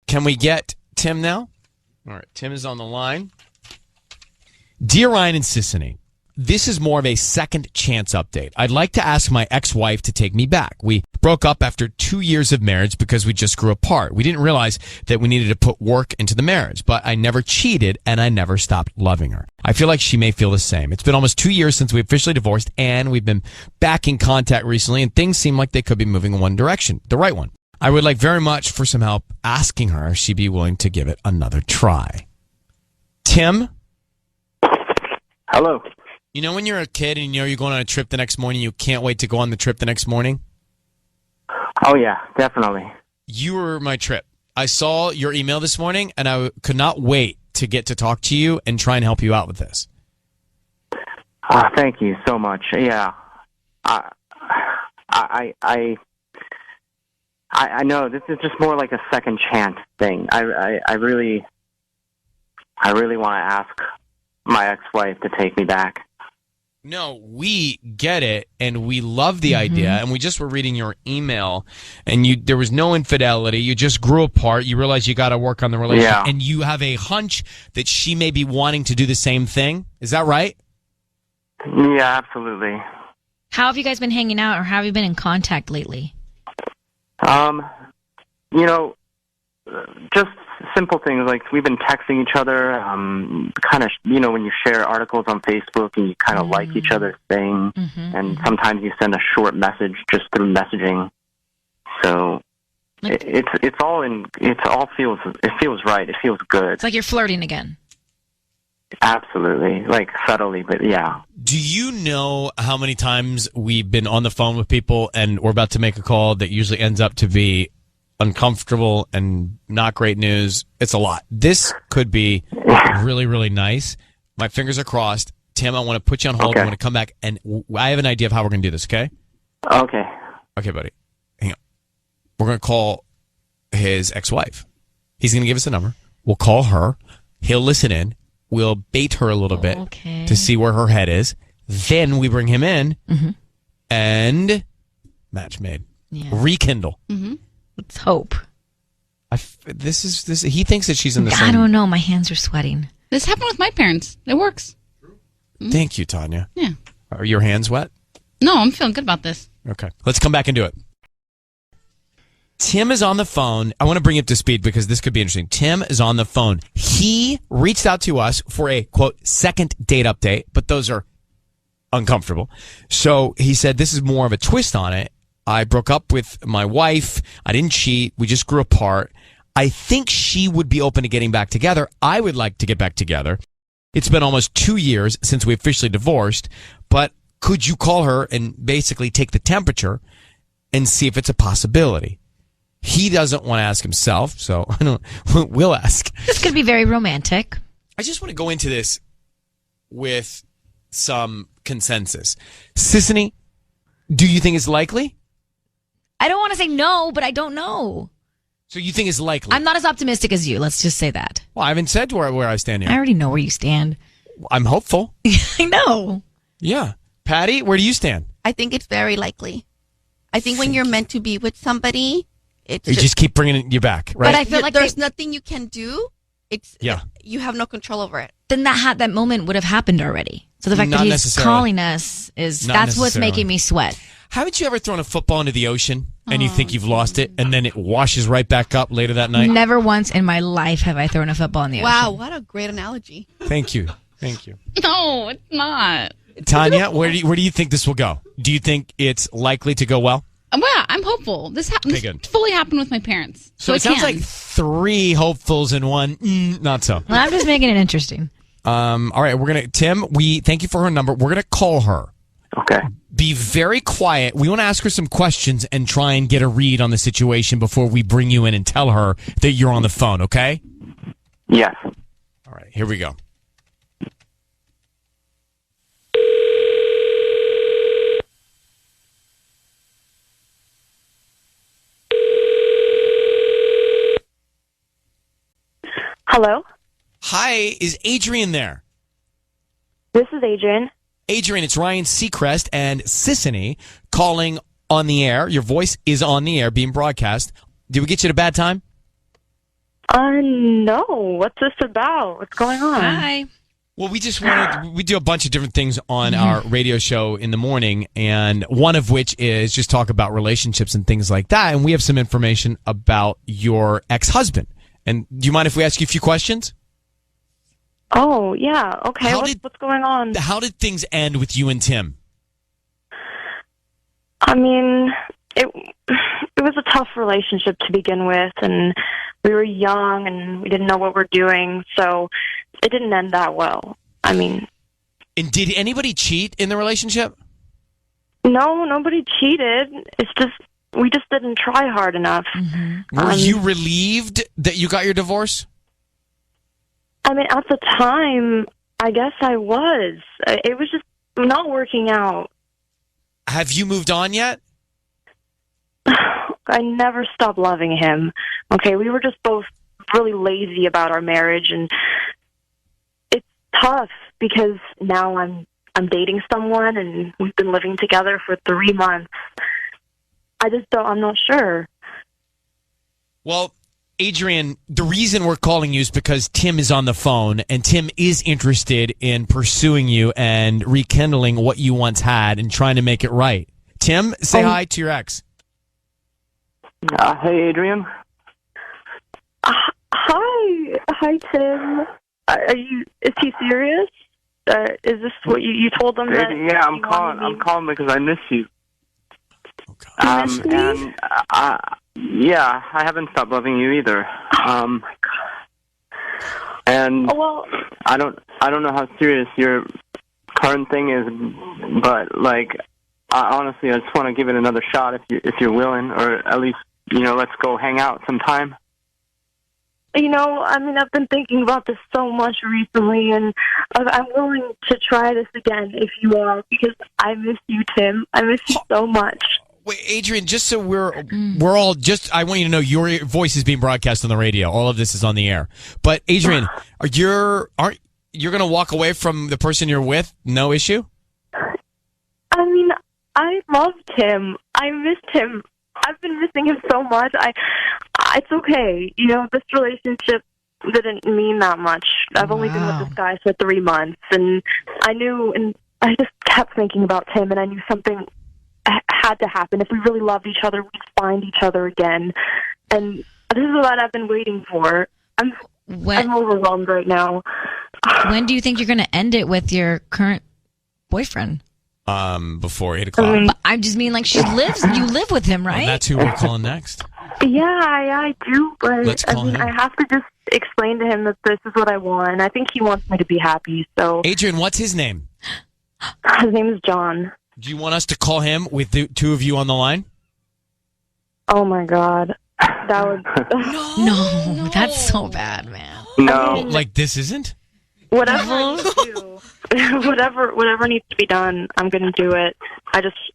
Can we get Tim now? All right, Tim is on the line. Dear Ryan and Sissany, this is more of a second chance update. I'd like to ask my ex-wife to take me back. We broke up after 2 years of marriage because we just grew apart. We didn't realize that we needed to put work into the marriage, but I never cheated and I never stopped loving her. I feel like she may feel the same. It's been almost 2 years since we officially divorced, and we've been back in contact recently, and things seem like they could be moving in one direction, the right one. I would like very much for some help asking her if she'd be willing to give it another try. Tim? Hello. You know when you're a kid and you know you're going on a trip the next morning, you can't wait to go on the trip the next morning? Oh, yeah, definitely. You were my trip. I saw your email this morning, and I could not wait to get to talk to you and try and help you out with this. Thank you so much. Yeah. I know this is just more like a second chance thing. I really want to ask my ex-wife to take me back. No, we get it, and we love the idea, and we just were reading your email, and there was no infidelity. You just grew apart. You realize you got to work on the relationship, and you have a hunch that she may be wanting to do the same thing. Is that right? Yeah, absolutely. How have you guys been hanging out, or have you been in contact lately? You know, just simple things like we've been texting each other, kind of, you know, when you share articles on Facebook and you kind of like each other's thing, and sometimes you send a short message just through messaging. So it feels right. It feels good. It's like you're flirting again. Absolutely. Like subtly, but yeah. Do you know how many times we've been on the phone with people and we're about to make a call that usually ends up to be uncomfortable and not great news? It's a lot. This could be really, really nice. My fingers are crossed. Tim, I want to put you on hold. Okay. I want to come back, and I have an idea of how we're going to do this, okay? Okay. Okay, buddy. Hang on. We're going to call his ex-wife. He's going to give us a number. We'll call her. He'll listen in. We'll bait her a little bit to see where her head is. Then we bring him in, and match made. Yeah. Rekindle. Let's hope. This. He thinks that she's in the same. I don't know. My hands are sweating. This happened with my parents. It works. Thank you, Tanya. Yeah. Are your hands wet? No, I'm feeling good about this. Okay. Let's come back and do it. Tim is on the phone. I want to bring you up to speed because this could be interesting. Tim is on the phone. He reached out to us for a, quote, second date update, but those are uncomfortable. So he said, this is more of a twist on it. I broke up with my wife. I didn't cheat. We just grew apart. I think she would be open to getting back together. I would like to get back together. It's been almost 2 years since we officially divorced, but could you call her and basically take the temperature and see if it's a possibility? He doesn't want to ask himself, so we'll ask. This could be very romantic. I just want to go into this with some consensus. Sissany, do you think it's likely? I don't want to say no, but I don't know. So you think it's likely? I'm not as optimistic as you. Let's just say that. Well, I haven't said where I stand I here. already know where you stand. I'm hopeful. I know. Yeah. Patty, where do you stand? I think it's very likely. I think when you're meant to be with somebody, it's You just keep bringing you back, right? But I feel like there's nothing you can do. Yeah. You have no control over it. then that moment would have happened already. So the fact Not that he's necessarily. calling us that's what's necessarily. making me sweat. Haven't you ever thrown a football into the ocean and you think you've lost it and then it washes right back up later that night? Never once in my life have I thrown a football in the ocean. Wow, what a great analogy. Thank you. Thank you. No, it's not. Tanya, where do you think this will go? Do you think it's likely to go well? Well, I'm hopeful. This Okay, good. fully happened with my parents. So it sounds can. like 3 hopefuls in one. Not so. Well, I'm just making it interesting. All right, Tim, we thank you for her number. We're going to call her. Okay. Be very quiet. We want to ask her some questions and try and get a read on the situation before we bring you in and tell her that you're on the phone, okay? Yes. All right, here we go. Hello, Hi, is Adrian there? this is Adrian. Adrian, it's Ryan Seacrest and Sissany calling on the air. Your voice is on the air, being broadcast. Did we get you at a bad time? No. What's this about? What's going on? Hi. Well, we do a bunch of different things on our radio show in the morning, and one of which is just talk about relationships and things like that. And we have some information about your ex-husband. And do you mind if we ask you a few questions? Oh, yeah. Okay. What's going on? How did things end with you and Tim? I mean, it was a tough relationship to begin with, and we were young and we didn't know what we're doing, so it didn't end that well. I mean... And did anybody cheat in the relationship? No, nobody cheated. It's just, we just didn't try hard enough. Were you relieved that you got your divorce? I mean, at the time, I guess I was. It was just not working out. Have you moved on yet? I never stopped loving him. Okay, we were just both really lazy about our marriage, and it's tough because now I'm dating someone, and we've been living together for 3 months. I'm not sure. Well, Adrian, the reason we're calling you is because Tim is on the phone, and Tim is interested in pursuing you and rekindling what you once had and trying to make it right. Tim, say hi to your ex. Hey, Adrian. Hi, Tim. Is he serious? Is this what you told him? That yeah, I'm calling because I miss you. Oh, you miss me? And yeah, I haven't stopped loving you either. And I don't know how serious your current thing is, but like, honestly, I just want to give it another shot if you're willing, or at least let's go hang out sometime. I mean, I've been thinking about this so much recently, and I'm willing to try this again if you are, because I miss you, Tim. I miss you so much. Wait, Adrian, just so we're all just, I want you to know your voice is being broadcast on the radio. All of this is on the air. But Adrian, you're going to walk away from the person you're with? No issue? I mean, I loved him. I missed him. I've been missing him so much. It's okay. This relationship didn't mean that much. I've only been with this guy for 3 months, and I knew, and I just kept thinking about Tim, and I knew something had to happen. If we really loved each other, we'd find each other again. And this is what I've been waiting for. I'm overwhelmed right now. When do you think you're going to end it with your current boyfriend? Before 8 o'clock. But I just mean, like, you live with him, right? Well, that's who we're calling next. Yeah, I do, but I have to just explain to him that this is what I want. I think he wants me to be happy, so... Adrian, what's his name? His name is John. Do you want us to call him with the two of you on the line? Oh, my God. That would... No, that's so bad, man. No. Like, this isn't? Whatever I need to do, whatever needs to be done, I'm going to do it.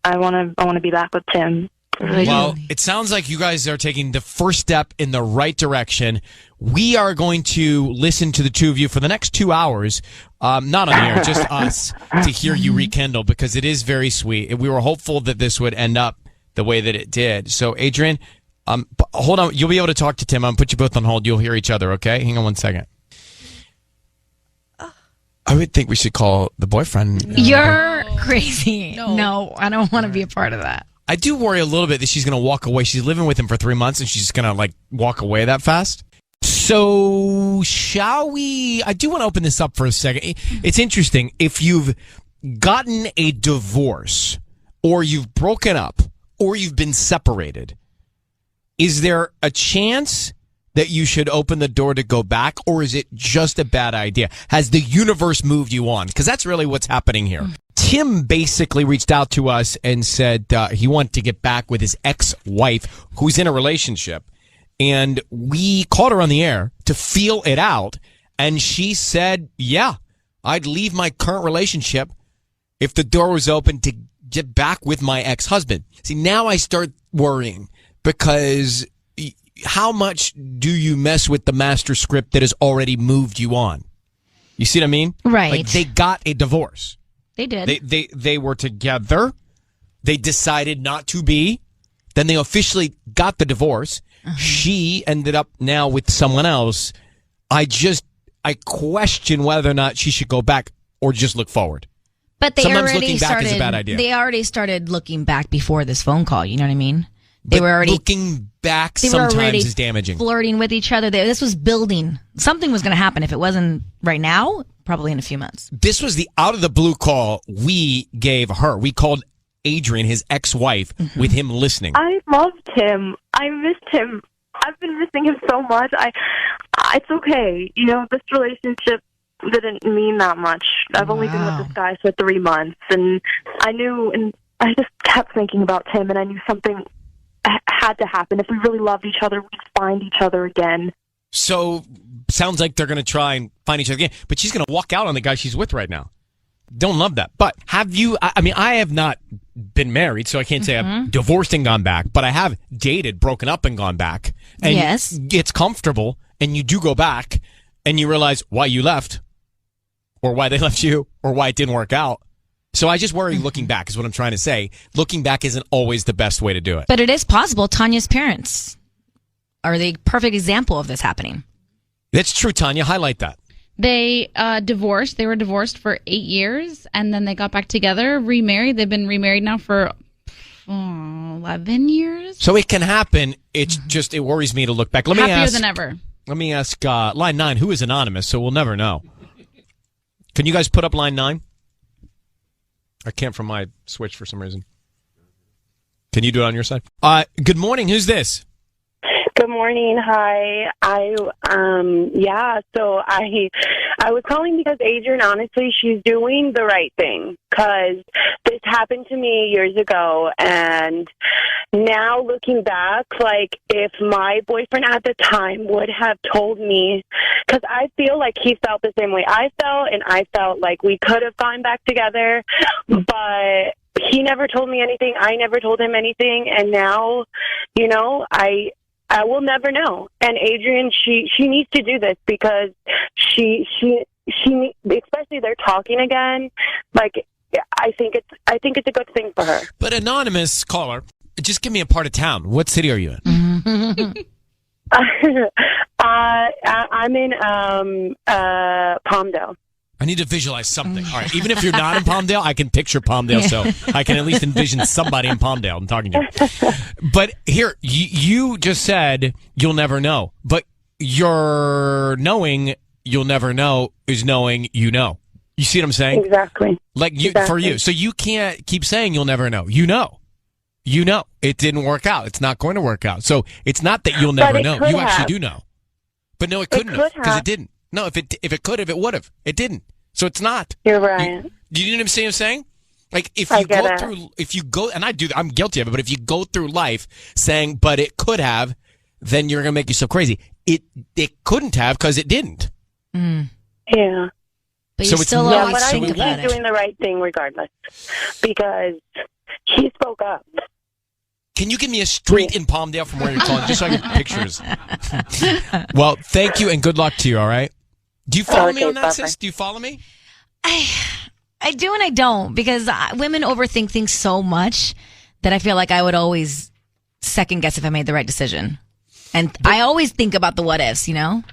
I want to be back with Tim. Well, it sounds like you guys are taking the first step in the right direction. We are going to listen to the two of you for the next 2 hours, not on the air, just us, to hear you rekindle, because it is very sweet. We were hopeful that this would end up the way that it did. So, Adrian, hold on. You'll be able to talk to Tim. I'm going to put you both on hold. You'll hear each other, okay? Hang on 1 second. I would think we should call the boyfriend. No. You're crazy. No, I don't want to be a part of that. I do worry a little bit that she's going to walk away. She's living with him for 3 months, and she's going to, like, walk away that fast. So, shall we? I do want to open this up for a second. It's interesting. If you've gotten a divorce, or you've broken up, or you've been separated, is there a chance that you should open the door to go back, or is it just a bad idea? Has the universe moved you on? Because that's really what's happening here. Tim basically reached out to us and said he wanted to get back with his ex-wife, who's in a relationship. And we called her on the air to feel it out. And she said, yeah, I'd leave my current relationship if the door was open to get back with my ex-husband. See, now I start worrying, because how much do you mess with the master script that has already moved you on? You see what I mean? Right. Like, they got a divorce. They did. They were together. They decided not to be. Then they officially got the divorce. she ended up now with someone else. I question whether or not she should go back or just look forward. But they Sometimes already looking back started. is a bad idea. They already started looking back before this phone call. You know what I mean? They But were already looking back they were sometimes already is damaging. flirting with each other. This was building. Something was going to happen. If it wasn't right now, probably in a few months. This was the out of the blue call we gave her. We called Adrian, his ex-wife, with him listening. I loved him. I missed him. I've been missing him so much. It's okay. You know, this relationship didn't mean that much. I've only been with this guy for 3 months, and I knew, and I just kept thinking about Tim, and I knew something had to happen. If we really loved each other, we'd find each other again. So, sounds like they're going to try and find each other again, but she's going to walk out on the guy she's with right now. Don't love that. But have you, I mean, I have not been married, so I can't say I've divorced and gone back, but I have dated, broken up and gone back. And Yes. it's comfortable, and you do go back, and you realize why you left, or why they left you, or why it didn't work out. So I just worry looking back is what I'm trying to say. Looking back isn't always the best way to do it. But it is possible. Tanya's parents are the perfect example of this happening. That's true, Tanya. Highlight that. They divorced. They were divorced for 8 years, and then they got back together, remarried. They've been remarried now for 11 years. So it can happen. It's just, it worries me to look back. Happier than ever. Let me ask line 9, who is anonymous, so we'll never know. Can you guys put up line 9? I can't from my switch for some reason. Can you do it on your side? Good morning. Who's this? Good morning. Hi. So I was calling because Adrian, honestly, she's doing the right thing, because this happened to me years ago, and now looking back, like, if my boyfriend at the time would have told me, because I feel like he felt the same way I felt, and I felt like we could have gone back together, but he never told me anything. I never told him anything, and now, you know, I will never know. And Adrian, she needs to do this, because she especially they're talking again. Like, I think it's a good thing for her. But anonymous caller, just give me a part of town. What city are you in? I'm in Palmdale. I need to visualize something. All right, even if you're not in Palmdale, I can picture Palmdale, so I can at least envision somebody in Palmdale I'm talking to. But here, you just said you'll never know. But your knowing you'll never know is knowing you know. You see what I'm saying? Exactly. Like for you. So you can't keep saying you'll never know. You know. You know. It didn't work out. It's not going to work out. So it's not that you'll never know. You actually do know. But no, it couldn't have, because it didn't. No, if it could have, it would have. It didn't. So it's not. You're right. You know what I'm saying? Like, if you go, and I'm guilty of it, but if you go through life saying, but it could have, then you're going to make yourself crazy. It couldn't have, because it didn't. Yeah. But So you it's still not- always But I think think about he's it. doing the right thing regardless, because he spoke up. Can you give me a street in Palmdale from where you're calling, just so I get pictures? Well, thank you, and good luck to you, all right? Do you follow me on that, bye-bye. sis? Do you follow me? I do and I don't, because women overthink things so much that I feel like I would always second guess if I made the right decision. And I always think about the what ifs, you know?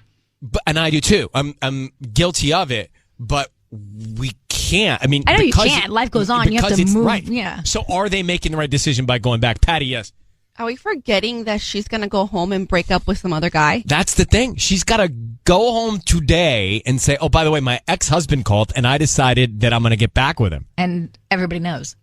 And I do too. I'm guilty of it, but we can't. I mean, I know you because can't. Life goes on. You have because to it's move. Right. Yeah. So are they making the right decision by going back? Patty, yes. Are we forgetting that she's going to go home and break up with some other guy? That's the thing. She's got to go home today and say, oh, by the way, my ex-husband called and I decided that I'm going to get back with him. And everybody knows.